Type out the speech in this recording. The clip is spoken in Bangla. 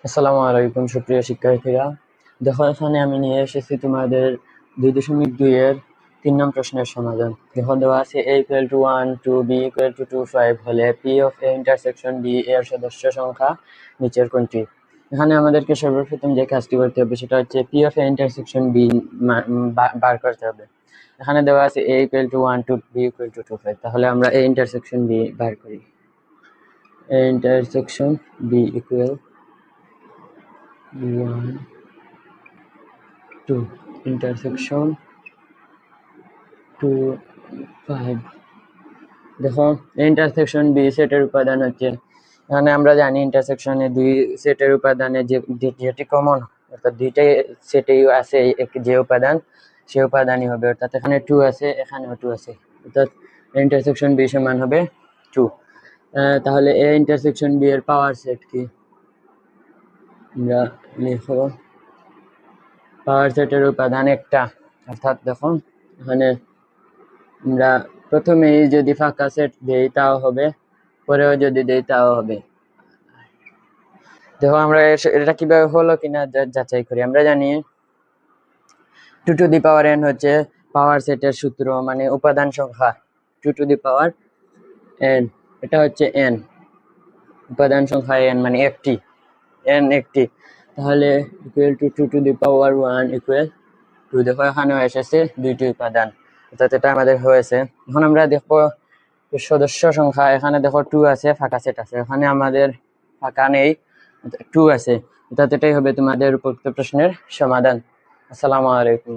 আসসালামু আলাইকুম সুপ্রিয় শিক্ষার্থীরা। দেখো এখানে আমি নিয়ে এসেছি তোমাদের 2.2 এর 3 নং প্রশ্নের সমাধান। দেখো দেওয়া আছে a equal to 1 2 b equal to 2 5 হলে p of a intersection b এর সদস্য সংখ্যা নিচের কোনটি। এখানে আমাদেরকে সর্বপ্রথম যে কাজটি করতে হবে সেটা হচ্ছে p of a intersection b বার করতে হবে। এখানে দেওয়া আছে a equal to 1 2 b equal to 2 5, তাহলে আমরা a intersection b বার করি। a intersection b equal 1 2 intersection 2 5। দেখো ইন্টারসেকশন বি সেটের উপাদান হচ্ছে, এখানে আমরা জানি ইন্টারসেকশনে দুই সেটের উপাদানে যেটি কমন, অর্থাৎ দুইটাই সেটেই আছে যে উপাদান সে উপাদানই হবে, অর্থাৎ এখানে 2 আছে এখানেও 2 আছে, অর্থাৎ ইন্টারসেকশন বি সমান হবে 2। তাহলে এ ইন্টারসেকশন বি এর পাওয়ার সেট কি, আমরা লিখব পাওয়ার সেটের উপাদান একটা, অর্থাৎ দেখো এখানে আমরা প্রথমেই যদি ফাঁকা সেট দেই তাও হবে, পরেও যদি দেই তাও হবে। দেখো আমরা এটা কিভাবে হলো কিনা যাচাই করি। আমরা জানি 2 টু দি পাওয়ার n হচ্ছে পাওয়ার সেটের সূত্র, মানে উপাদান সংখ্যা 2 টু দি পাওয়ার n, এটা হচ্ছে n, উপাদান সংখ্যা n মানে একটি, n একটি, তাহলে equal to 2 to the power 1 equal 2। দেখো এখানেও এসেছে দুইটি উপাদান, অর্থাৎ এটা আমাদের হয়েছে। এখন আমরা দেখো সদস্য সংখ্যা, এখানে দেখো 2 আছে, ফাঁকা সেট আছে, এখানে আমাদের ফাঁকা নেই, 2 আছে, অর্থাৎ এটাই হবে তোমাদের উপযুক্ত প্রশ্নের সমাধান। আসসালামু আলাইকুম।